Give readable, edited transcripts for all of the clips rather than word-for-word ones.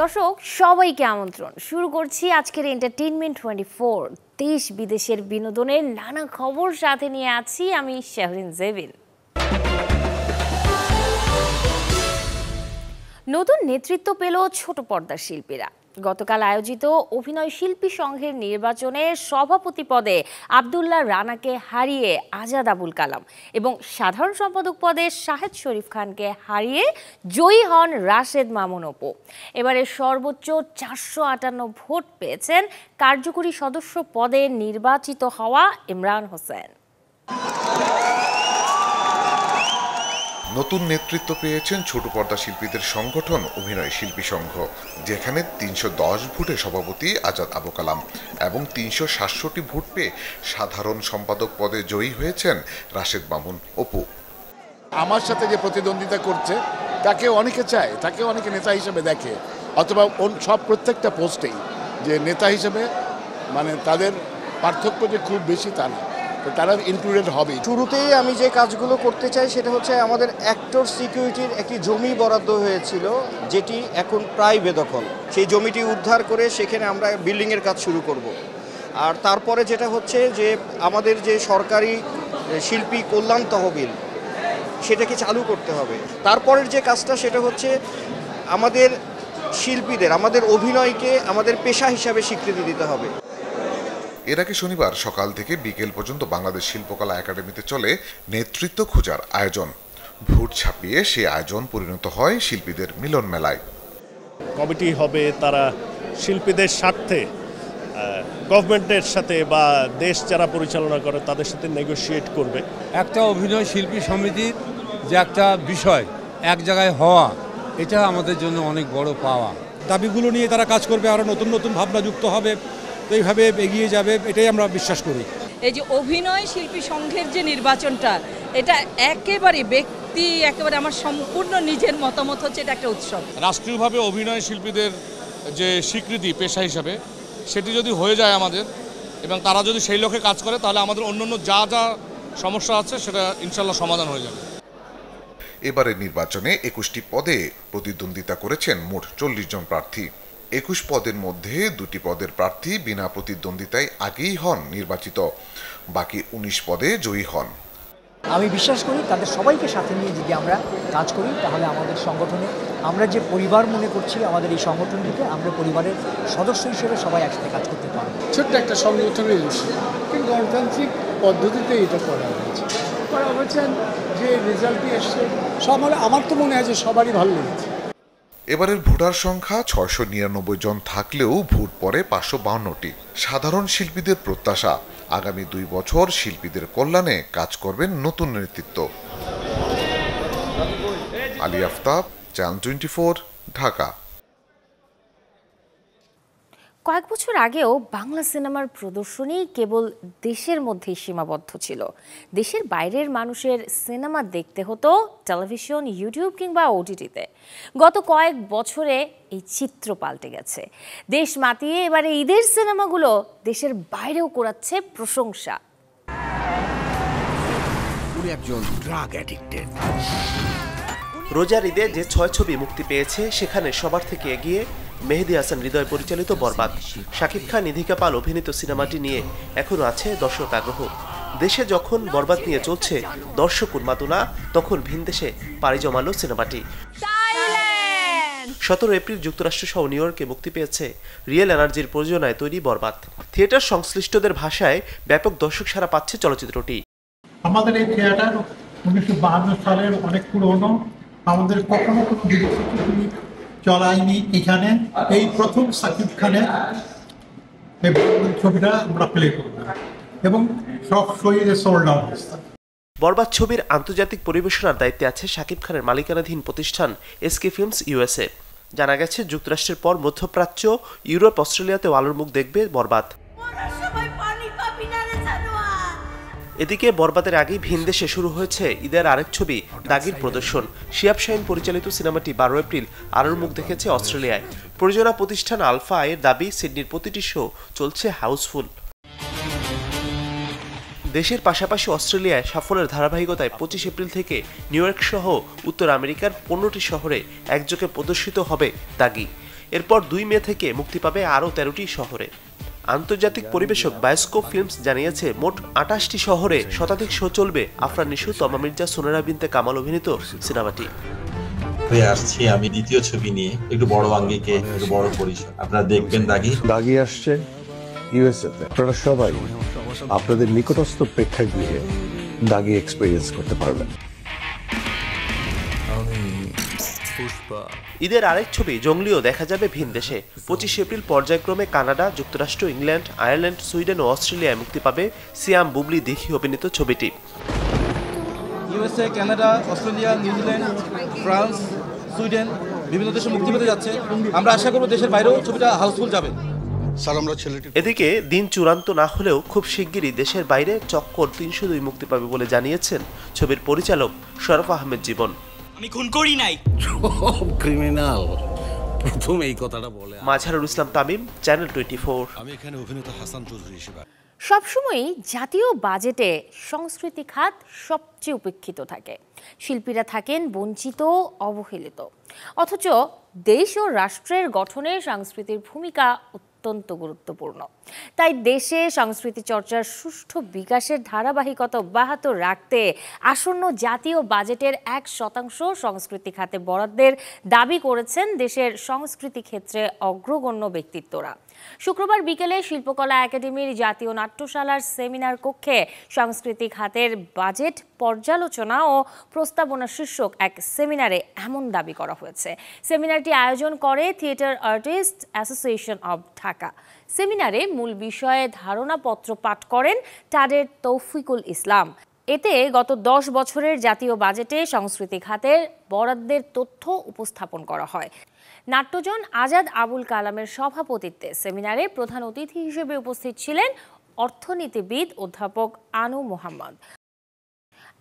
দর্শক সবাইকে আমন্ত্রণ শুরু করছি আজকের এন্টারটেইনমেন্ট 24 দেশ বিদেশের বিনোদনের নানা খবর সাথে নিয়ে আছি আমি শাহরিন জেবিন। নতুন নেতৃত্ব পেল ছোট পর্দার শিল্পীরা। গতকাল আয়োজিত অভিনয় শিল্পী সংঘের নির্বাচনে সভাপতি পদে আব্দুল্লাহ রানাকে হারিয়ে আজাদ আবুল কালাম এবং সাধারণ সম্পাদক পদে শাহেদ শরীফ খানকে হারিয়ে জয়ী হন রাশেদ মামুন অপু। এবারে সর্বোচ্চ 458 ভোট পেয়েছেন কার্যকরী সদস্য পদে নির্বাচিত হওয়া ইমরান হোসেন। নতুন নেতৃত্ব পেয়েছেন ছোট পর্দা শিল্পীদের সংগঠন অভিনয় শিল্পী সংঘ, যেখানে 310 ভোটে সভাপতি আজাদ আবু কালাম এবং 367 ভোট পেয়ে সাধারণ সম্পাদক পদে জয়ী হয়েছেন রাশেদ মামুন অপু। আমার সাথে যে প্রতিদ্বন্দ্বিতা করছে তাকে অনেকে চায়, তাকে অনেকে নেতা হিসেবে দেখে, অথবা সব প্রত্যেকটা পোস্টেই যে নেতা হিসেবে মানে তাদের পার্থক্য যে খুব বেশি তা না, তারা ইনক্লুডেড হবে। শুরুতেই আমি যে কাজগুলো করতে চাই সেটা হচ্ছে আমাদের অ্যাক্টর সিকিউরিটির একটি জমি বরাদ্দ হয়েছিল, যেটি এখন প্রায় বেদখল। সেই জমিটি উদ্ধার করে সেখানে আমরা বিল্ডিংয়ের কাজ শুরু করব। আর তারপরে যেটা হচ্ছে যে আমাদের যে সরকারি শিল্পী কল্যাণ তহবিল সেটাকে চালু করতে হবে। তারপরের যে কাজটা সেটা হচ্ছে আমাদের শিল্পীদের, আমাদের অভিনয়কে আমাদের পেশা হিসাবে স্বীকৃতি দিতে হবে। এর আগে শনিবার সকাল থেকে বিকেল পর্যন্ত বাংলাদেশ শিল্পকলা একাডেমিতে চলে নেতৃত্ব খোঁজার আয়োজন। ভোট ছাপিয়ে সেই আয়োজন পরিণত হয় শিল্পীদের মিলন মেলায়। কমিটি হবে, তারা শিল্পীদের স্বার্থে গভর্নমেন্টের সাথে বা দেশ যারা পরিচালনা করে তাদের সাথে নেগোশিয়েট করবে। একটা অভিনয় শিল্পী সমিতির যে একটা বিষয় এক জায়গায় হওয়া, এটা আমাদের জন্য অনেক বড় পাওয়া। দাবিগুলো নিয়ে তারা কাজ করবে, আরও নতুন নতুন ভাবনা যুক্ত হবে, তো এইভাবে এগিয়ে যাবে, এটাই আমরা বিশ্বাস করি। এই যে অভিনয় শিল্পী সংঘের যে নির্বাচনটা, এটা একেবারে আমার সম্পূর্ণ নিজের মতামত হচ্ছে এটা একটা উৎসব। রাষ্ট্রীয়ভাবে অভিনয় শিল্পীদের যে স্বীকৃতি পেশা হিসাবে সেটি যদি হয়ে যায় আমাদের, এবং তারা যদি সেই লক্ষ্যে কাজ করে, তাহলে আমাদের অন্যান্য যা যা সমস্যা আছে সেটা ইনশাল্লাহ সমাধান হয়ে যাবে। এবারে নির্বাচনে 21টি পদে প্রতিদ্বন্দ্বিতা করেছেন মোট 40 জন প্রার্থী। 21 পদের মধ্যে 2টি পদের প্রার্থী বিনা প্রতিদ্বন্দ্বিতায় আগেই হন নির্বাচিত, বাকি 19 পদে জয়ী হন। আমি বিশ্বাস করি তাদের সবাইকে সাথে নিয়ে যদি আমরা কাজ করি, তাহলে আমাদের সংগঠনে আমরা যে পরিবার মনে করছি আমাদের এই সংগঠনটিকে, আমরা পরিবারের সদস্য হিসেবে সবাই একসাথে কাজ করতে পারব। ছোট্ট একটা সংগঠনের ইস্যু, কিন্তু গণতান্ত্রিক পদ্ধতিতে এটা করা হয়েছে। যে রেজাল্টটি এসছে আমার তো মনে হয় যে সবারই ভালো লেগেছে। এবারের ভোটার সংখ্যা 699 জন থাকলেও ভোট পড়ে 552টি। সাধারণ শিল্পীদের প্রত্যাশা, আগামী 2 বছর শিল্পীদের কল্যাণে কাজ করবেন নতুন নেতৃত্ব। আলী আফতাব, চ্যানেল 24, ঢাকা। কয়েক বছর আগেও বাংলা সিনেমার প্রদর্শনী কেবল দেশের মধ্যেই সীমাবদ্ধ ছিল। দেশের বাইরের মানুষের সিনেমা দেখতে হতো টেলিভিশন, ইউটিউব কিংবা ওটিটিতে। গত কয়েক বছরে এই চিত্র পাল্টে গেছে। দেশ মাতিয়ে এবারে ঈদের সিনেমাগুলো দেশের বাইরেও কুড়াচ্ছে প্রশংসা। রোজার ঈদে যে 6 ছবি মুক্তি পেয়েছে, সেখানে সবার থেকে এগিয়ে মেহেদী হাসান হৃদয় পরিচালিত বরবাদ। শাকিব খান, নিধিকা পাল অভিনীত সিনেমাটি নিয়ে এখনো আছে দর্শক আগ্রহ। দেশে যখন বরবাদ নিয়ে চলছে দর্শক উন্মাদনা, তখন ভিনদেশে পাড়ি জমালো সিনেমাটি। 17 এপ্রিল যুক্তরাষ্ট্র সহ নিউ ইয়র্কে মুক্তি পেয়েছে রিয়েল এনার্জির প্রযোজনায় তৈরি বরবাদ। থিয়েটার সংশ্লিষ্টদের ভাষায় ব্যাপক দর্শক সাড়া পাচ্ছে চলচ্চিত্রটি। আমাদের এই থিয়েটার 1952 সালের অনেক পুরনো, আমাদের কখনো কোনো বিদেশি চলায়নি। এখানে এই প্রথম শাকিব খানের ছবিটা আমরা প্লে করব এবং সব শহীদে সোল্ড আউট। বরবাদ ছবির আন্তর্জাতিক পরিবেশনার দায়িত্বে আছে শাকিব খানের মালিকানাধীন প্রতিষ্ঠান এসকে ফিল্মস ইউএসএ। জানা গেছে যুক্তরাষ্ট্রের পর মধ্যপ্রাচ্য, ইউরোপ, অস্ট্রেলিয়াতেও আলোর মুখ দেখবে বরবাদ। এদিকে বরবাদের আগেই ভিনদেশে শুরু হয়েছে ঈদের আরেক ছবি দাগির প্রদর্শন। শিহাব শাহীন পরিচালিত সিনেমাটি 12 এপ্রিল আলোর মুখ দেখেছে অস্ট্রেলিয়ায়। প্রযোজনা প্রতিষ্ঠান আলফা এর দাবি, সিডনির প্রতিটি শো চলছে হাউসফুল। দেশের পাশাপাশি অস্ট্রেলিয়ায় সাফল্যের ধারাবাহিকতায় 25 এপ্রিল থেকে নিউ ইয়র্ক সহ উত্তর আমেরিকার 15টি শহরে একযোগে প্রদর্শিত হবে দাগি। এরপর 2 মে থেকে মুক্তি পাবে আরও 13টি শহরে। আন্তর্জাতিক পরিবেশক বায়োস্কোপ ফিল্মস জানিয়েছে মোট 28টি শহরে শতাধিক শো চলবে আফরান নিশু, তমা মির্জা, সোনেরা বিনতে কামাল অভিনীত সিনেমাটি। হয়ে আসছি আমি দ্বিতীয় ছবি নিয়ে, একটু বড় আঙ্গিকে, একটু বড় পরিসর। আপনারা দেখবেন দাগি আসছে ইউএসএ তে। আপনারা সবাই আপনাদের নিকটস্থ প্রেক্ষাগৃহে দাগি এক্সপেরিয়েন্স করতে পারবেন। ঈদের আরেক ছবি জঙ্গলিও দেখা যাবে ভিন দেশে। 25 এপ্রিল পর্যায়ক্রমে কানাডা, যুক্তরাষ্ট্র, ইংল্যান্ড, আয়ারল্যান্ড, সুইডেন ও অস্ট্রেলিয়ায় মুক্তি পাবে সিয়াম বুবলি দিঘি অভিনীত ছবিটি। USA, Canada, Australia, New Zealand, France, Sweden বিভিন্ন দেশে মুক্তি পেতে যাচ্ছে। আমরা আশা করব দেশের বাইরেও ছবিটা হাউসফুল যাবে। এদিকে দিন চূড়ান্ত না হলেও খুব শিগগিরই দেশের বাইরে চক্কর 302 মুক্তি পাবে বলে জানিয়েছেন ছবির পরিচালক শরফ আহমেদ জীবন। আমি খুন করি নাই, সব ক্রিমিনাল প্রথম এই কথাটা বলে। মাঝহারুল ইসলাম তামিম, চ্যানেল 24। আমি এখানে অভিনেতা হাসান চৌধুরী হিসেবে। সবসময়ই জাতীয় বাজেটে সংস্কৃতি খাত সবচেয়ে উপেক্ষিত থাকে। শিল্পীরা থাকেন বঞ্চিত, অবহেলিত। অথচ দেশ ও রাষ্ট্রের গঠনে সংস্কৃতির ভূমিকা অত্যন্ত গুরুত্বপূর্ণ। তাই দেশে সংস্কৃতি চর্চার সুষ্ঠু বিকাশের ধারাবাহিকতা অব্যাহত রাখতে আসন্ন জাতীয় বাজেটের 1% সংস্কৃতি খাতে বরাদ্দের দাবি করেছেন দেশের সংস্কৃতি ক্ষেত্রে অগ্রগণ্য ব্যক্তিত্বরা। শুক্রবার বিকেলে শিল্পকলা একাডেমির জাতীয় নাট্যশালার সেমিনার কক্ষে সংস্কৃতি খাতের বাজেট পর্যালোচনা ও প্রস্তাবনা শীর্ষক এক সেমিনারে এমন দাবি করা হয়েছে। সেমিনারটি আয়োজন করে theatre artist association of Dhaka. সেমিনারে মূল বিষয়ে ধারণাপত্র পাঠ করেন তাদের তৌফিকুল ইসলাম। এতে গত 10 বছরের জাতীয় বাজেটে সংস্কৃতি খাতের বরাদ্দের তথ্য উপস্থাপন করা হয়। নাট্যজন আজাদ আবুল কালামের সভাপতিত্বে সেমিনারে প্রধান অতিথি হিসেবে উপস্থিত ছিলেন অর্থনীতিবিদ অধ্যাপক আনু মোহাম্মদ।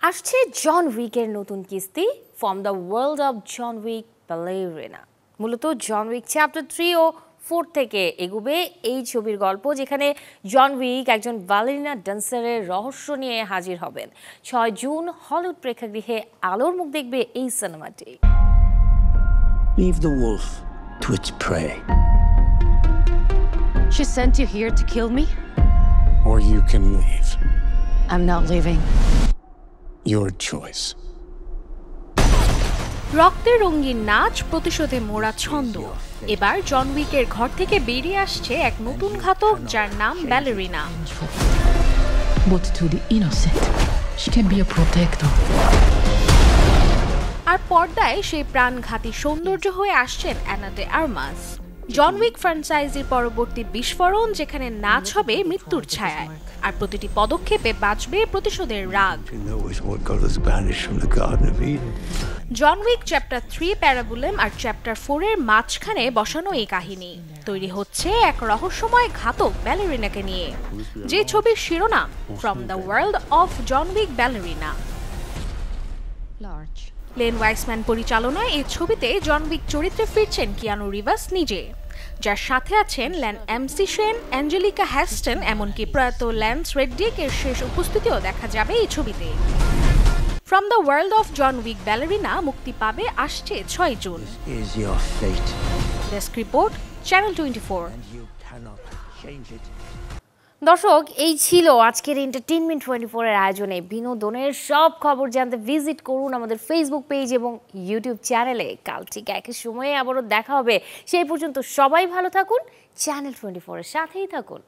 আসছে জন উইকের নতুন কিস্তি, from the world of John Wick Ballerina. মূলত জন উইক চ্যাপ্টার 3 ও 4 থেকে এগুবে এই ছবির গল্প, যেখানে জন উইক একজন ব্যালেরিনা ডান্সারের রহস্য নিয়ে হাজির হবেন। 6 জুন হলিউড প্রেক্ষাগৃহে আলোর মুখ দেখবে এই সিনেমাটি। Leave the wolf to its prey. She sent you here to kill me? Or you can leave. I'm not leaving. Your choice. রক্তের রঙিন নাচ, প্রতিশোধে মোড়া ছন্দ। এবার জন উইকের ঘর থেকে বেরিয়ে আসছে এক নতুন ঘাতক যার নাম ballerina. But to the innocent, she can be a protector. আর পর্দায় সেই প্রাণঘাতী সৌন্দর্য হয়ে আসছেন অ্যানা দে আর্মাস। জন উইক ফ্র্যাঞ্চাইজির পরবর্তী বিস্ফোরণ, যেখানে নাচ হবে মৃত্যুর ছায়ায়, আর প্রতিটি পদক্ষেপে বাঁচবে প্রতিশোধের রাগ। জন উইক চ্যাপ্টার 3 প্যারাবুলেম আর চ্যাপ্টার 4 এর মাঝখানে বসানো এই কাহিনী তৈরি হচ্ছে এক রহস্যময় ঘাতক ব্যালেরিনাকে নিয়ে, যে ছবির শিরোনাম from the world of John Wick ballerina. Len Wiseman পরিচালনায় এই ছবিতে জন উইক চরিত্রে ফিরছেন কিয়ানু রিভার্স নিজে, যার সাথে আছেন ল্যান এমসি শেন, অ্যাঞ্জেলিকা হ্যাস্টন, এমনকি প্রয়াত ল্যান্স রেডডিক এর শেষ উপস্থিতিও দেখা যাবে এই ছবিতে। From the world of John Wick Ballerina মুক্তি পাবে আসছে 6 জুন। Desk report, channel 24। দর্শক, এই ছিল আজকের এন্টারটেইনমেন্ট 24 এর আয়োজনে। বিনোদনের সব খবর জানতে ভিজিট করুন আমাদের ফেসবুক পেজ এবং ইউটিউব চ্যানেলে। কাল ঠিক একই সময়ে আবারও দেখা হবে। সেই পর্যন্ত সবাই ভালো থাকুন, চ্যানেল 24 এর সাথেই থাকুন।